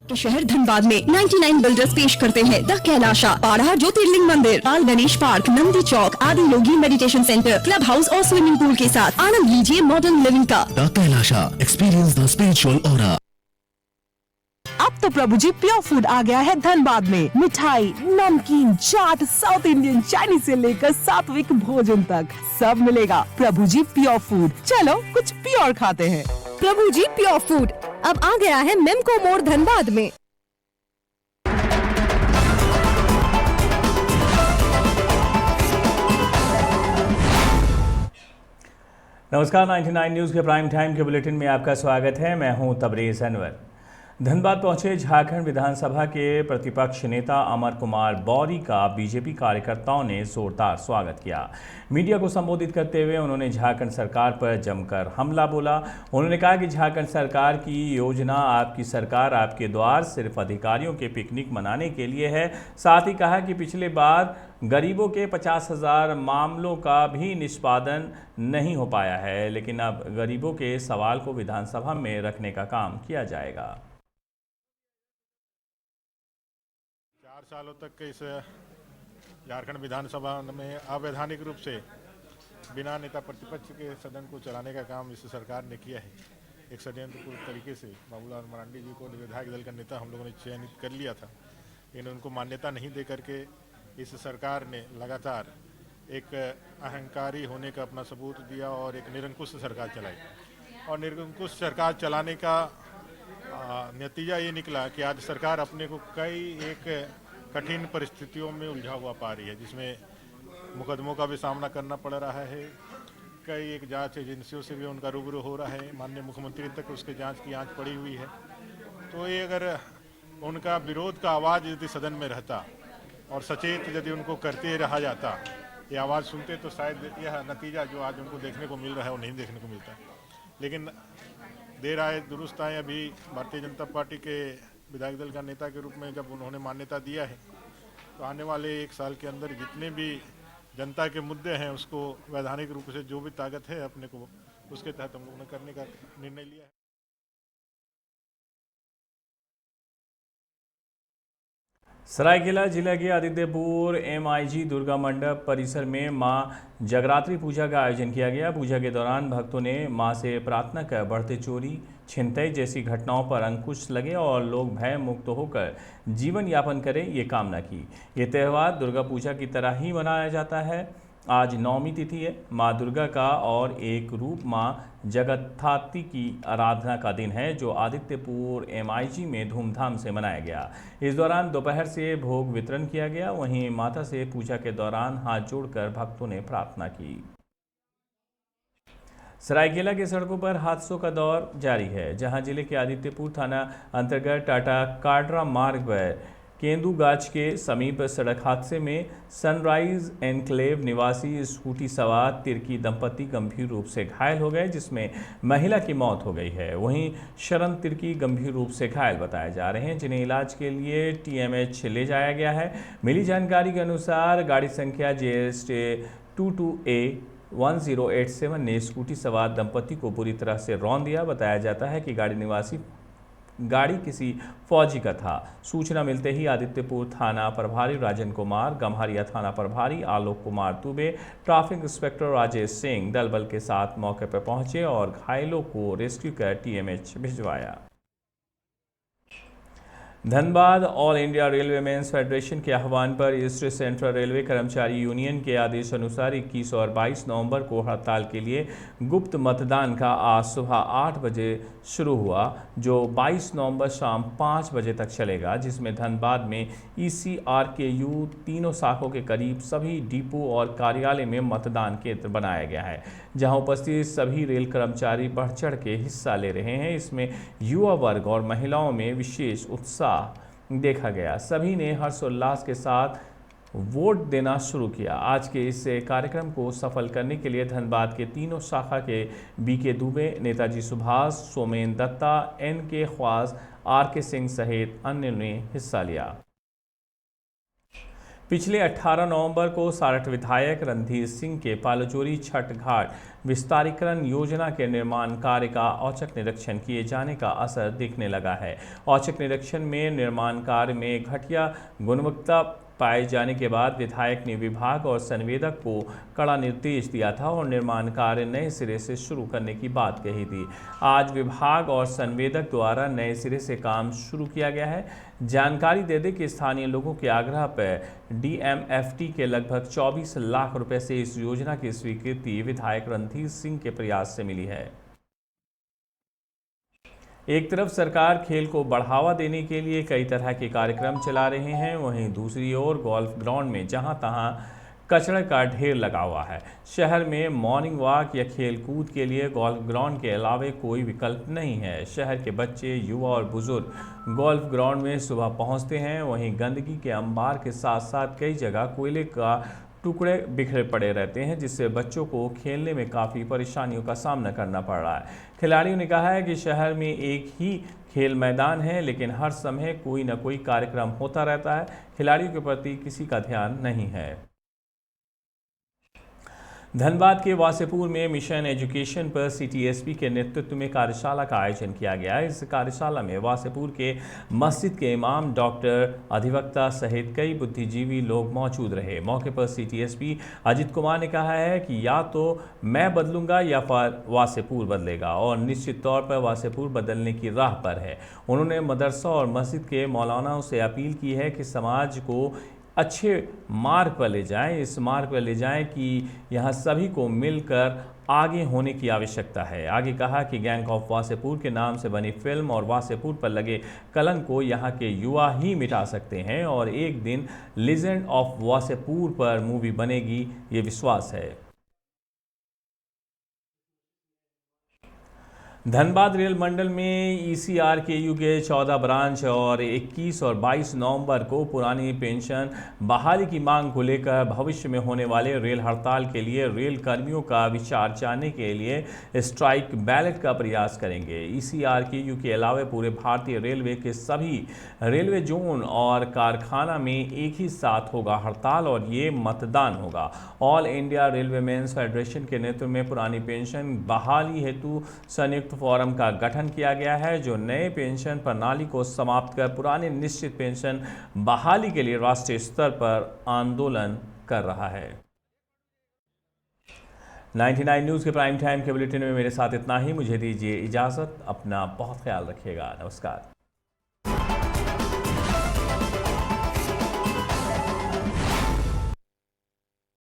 के शहर धनबाद में 99 बिल्डर्स पेश करते हैं द कैलाशा, पाड़ा ज्योतिर्लिंग मंदिर, बाल गणेश पार्क, नंदी चौक, आदि योगी मेडिटेशन सेंटर, क्लब हाउस और स्विमिंग पूल के साथ आनंद लीजिए मॉडर्न लिविंग का। The Kailasa, experience the spiritual aura. अब तो प्रभु जी प्योर फूड आ गया है धनबाद में। मिठाई, नमकीन, चाट, साउथ इंडियन, चाइनीज से लेकर सात्विक भोजन तक सब मिलेगा। प्रभु जी प्योर फूड, चलो कुछ प्योर खाते हैं। प्रभु जी प्योर फूड अब आ गया है मेमको मोड़ धनबाद में। नमस्कार, 99 न्यूज़ के प्राइम टाइम के बुलेटिन में आपका स्वागत है। मैं हूं तबरेज़ अनवर। धनबाद पहुंचे झारखंड विधानसभा के प्रतिपक्ष नेता अमर कुमार बौरी का बीजेपी कार्यकर्ताओं ने जोरदार स्वागत किया। मीडिया को संबोधित करते हुए उन्होंने झारखंड सरकार पर जमकर हमला बोला। उन्होंने कहा कि झारखंड सरकार की योजना आपकी सरकार आपके द्वार सिर्फ अधिकारियों के पिकनिक मनाने के लिए है। साथ ही कहा कि पिछले बार गरीबों के 50,000 मामलों का भी निष्पादन नहीं हो पाया है, लेकिन अब गरीबों के सवाल को विधानसभा में रखने का काम किया जाएगा। 4 सालों तक इस झारखंड विधानसभा में अवैधानिक रूप से बिना नेता प्रतिपक्ष के सदन को चलाने का काम इस सरकार ने किया है। एक षड्यंत्रपूर्ण तरीके से बाबूलाल मरांडी जी को विधायक दल का नेता हम लोगों ने चयनित कर लिया था, लेकिन उनको मान्यता नहीं दे करके इस सरकार ने लगातार एक अहंकारी होने का अपना सबूत दिया और एक निरंकुश सरकार चलाई। और निरंकुश सरकार चलाने का नतीजा ये निकला कि आज सरकार अपने को कई एक कठिन परिस्थितियों में उलझा हुआ पा रही है, जिसमें मुकदमों का भी सामना करना पड़ रहा है। कई एक जांच एजेंसियों से भी उनका रूबरू हो रहा है। माननीय मुख्यमंत्री तक उसके जांच की आंच पड़ी हुई है। तो ये अगर उनका विरोध का आवाज़ यदि सदन में रहता और सचेत यदि उनको करते रहा जाता, ये आवाज़ सुनते, तो शायद यह नतीजा जो आज उनको देखने को मिल रहा है वो नहीं देखने को मिलता। लेकिन देर आए दुरुस्त आए, अभी भारतीय जनता पार्टी के विधायक दल का नेता के रूप में जब उन्होंने मान्यता दिया है, तो आने वाले 1 साल के अंदर जितने भी जनता के मुद्दे हैं उसको वैधानिक रूप से जो भी ताकत है अपने को, उसके तहत हम लोगों ने करने का निर्णय लिया है। सरायकेला जिला के आदित्यपुर MIG दुर्गा मंडप परिसर में मां जगरात्रि पूजा का आयोजन किया गया। पूजा के दौरान भक्तों ने मां से प्रार्थना कर बढ़ते चोरी छिनतई जैसी घटनाओं पर अंकुश लगे और लोग भय मुक्त होकर जीवन यापन करें, ये कामना की। ये त्यौहार दुर्गा पूजा की तरह ही मनाया जाता है। आज नवमी तिथि है। माँ दुर्गा का और एक रूप माँ जगत्थाती की आराधना का दिन है, जो आदित्यपुर MIG में धूमधाम से मनाया गया। इस दौरान दोपहर से भोग वितरण किया गया। वहीं माता से पूजा के दौरान हाथ जोड़कर भक्तों ने प्रार्थना की। सरायकेला के सड़कों पर हादसों का दौर जारी है, जहां जिले के आदित्यपुर थाना अंतर्गत टाटा काडरा मार्ग पर केंदूगाछ के समीप सड़क हादसे में सनराइज एनक्लेव निवासी स्कूटी सवार तिर्की दंपति गंभीर रूप से घायल हो गए, जिसमें महिला की मौत हो गई है। वहीं शरण तिर्की गंभीर रूप से घायल बताए जा रहे हैं, जिन्हें इलाज के लिए TMH ले जाया गया है। मिली जानकारी के अनुसार गाड़ी संख्या JST 22A 1087 ने स्कूटी सवार दंपति को बुरी तरह से रौंद दिया। बताया जाता है कि गाड़ी किसी फौजी का था। सूचना मिलते ही आदित्यपुर थाना प्रभारी राजन कुमार, गम्हरिया थाना प्रभारी आलोक कुमार दुबे, ट्रैफिक इंस्पेक्टर राजेश सिंह दल बल के साथ मौके पर पहुंचे और घायलों को रेस्क्यू कर TMH भिजवाया। Dhanbad all India railway men's federation के आह्वान पर ईस्ट सेंट्रल रेलवे कर्मचारी यूनियन के आदेश अनुसार 21 और 22 नवंबर को हड़ताल के लिए गुप्त मतदान का आज सुबह 8 बजे शुरू हुआ, जो 22 नवंबर शाम 5 बजे तक चलेगा, जिसमें धनबाद में ECRKU तीनों शाखों के करीब सभी डिपो और कार्यालय में मतदान केंद्र बनाया गया है, जहां उपस्थित सभी रेल कर्मचारी बढ़ चढ़ के हिस्सा ले रहे हैं। इसमें युवा वर्ग और महिलाओं में विशेष उत्साह देखा गया। सभी ने हर्षोल्लास के साथ वोट देना शुरू किया। आज के इस कार्यक्रम को सफल करने के लिए धनबाद के तीनों शाखा के BK दुबे, नेताजी सुभाष, सोमेन दत्ता, NK ख्वास, RK सिंह सहित अन्य ने हिस्सा लिया। पिछले 18 नवंबर को सारठ विधायक रणधीर सिंह के पालजोरी छठ घाट विस्तारीकरण योजना के निर्माण कार्य का औचक निरीक्षण किए जाने का असर दिखने लगा है। औचक निरीक्षण में निर्माण कार्य में घटिया गुणवत्ता पाए जाने के बाद विधायक ने विभाग और संवेदक को कड़ा निर्देश दिया था और निर्माण कार्य नए सिरे से शुरू करने की बात कही थी। आज विभाग और संवेदक द्वारा नए सिरे से काम शुरू किया गया है। जानकारी दे दें कि स्थानीय लोगों के आग्रह पर डीएमएफटी के लगभग 24 लाख रुपए से इस योजना की स्वीकृति विधायक रणधीर सिंह के प्रयास से मिली है। एक तरफ सरकार खेल को बढ़ावा देने के लिए कई तरह के कार्यक्रम चला रहे हैं, वहीं दूसरी ओर गोल्फ ग्राउंड में जहां तहां कचरे का ढेर लगा हुआ है। शहर में मॉर्निंग वॉक या खेल कूद के लिए गोल्फ ग्राउंड के अलावा कोई विकल्प नहीं है। शहर के बच्चे, युवा और बुजुर्ग गोल्फ ग्राउंड में सुबह पहुंचते हैं। वहीं गंदगी के अंबार के साथ साथ कई जगह कोयले का टुकड़े बिखरे पड़े रहते हैं, जिससे बच्चों को खेलने में काफ़ी परेशानियों का सामना करना पड़ रहा है। खिलाड़ियों ने कहा है कि शहर में एक ही खेल मैदान है, लेकिन हर समय कोई न कोई कार्यक्रम होता रहता है। खिलाड़ियों के प्रति किसी का ध्यान नहीं है। धनबाद के वासेपुर में मिशन एजुकेशन पर सीटीएसपी के नेतृत्व में कार्यशाला का आयोजन किया गया। इस कार्यशाला में वासेपुर के मस्जिद के इमाम, डॉक्टर, अधिवक्ता सहित कई बुद्धिजीवी लोग मौजूद रहे। मौके पर सीटीएसपी अजित कुमार ने कहा है कि या तो मैं बदलूंगा या फिर वासेपुर बदलेगा, और निश्चित तौर पर वासेपुर बदलने की राह पर है। उन्होंने मदरसा और मस्जिद के मौलानाओं से अपील की है कि समाज को अच्छे मार्ग पर ले जाएं, इस मार्ग पर ले जाएं कि यहाँ सभी को मिलकर आगे होने की आवश्यकता है। आगे कहा कि गैंग ऑफ वासेपुर के नाम से बनी फिल्म और वासेपुर पर लगे कलंक को यहाँ के युवा ही मिटा सकते हैं और एक दिन लीजेंड ऑफ वासेपुर पर मूवी बनेगी, ये विश्वास है। धनबाद रेल मंडल में ECRKU के 14 ब्रांच और 21 और 22 नवंबर को पुरानी पेंशन बहाली की मांग को लेकर भविष्य में होने वाले रेल हड़ताल के लिए रेल कर्मियों का विचार जानने के लिए स्ट्राइक बैलेट का प्रयास करेंगे। ECRKU के अलावा पूरे भारतीय रेलवे के सभी रेलवे जोन और कारखाना में एक ही साथ होगा हड़ताल और ये मतदान होगा। ऑल इंडिया रेलवेमेंस फेडरेशन के नेतृत्व में पुरानी पेंशन बहाली हेतु संयुक्त फोरम का गठन किया गया है, जो नए पेंशन प्रणाली को समाप्त कर पुराने निश्चित पेंशन बहाली के लिए राष्ट्रीय स्तर पर आंदोलन कर रहा है। 99 न्यूज़ के प्राइम टाइम के बुलेटिन में मेरे साथ इतना ही। मुझे दीजिए इजाज़त। अपना बहुत ख्याल रखिएगा। नमस्कार।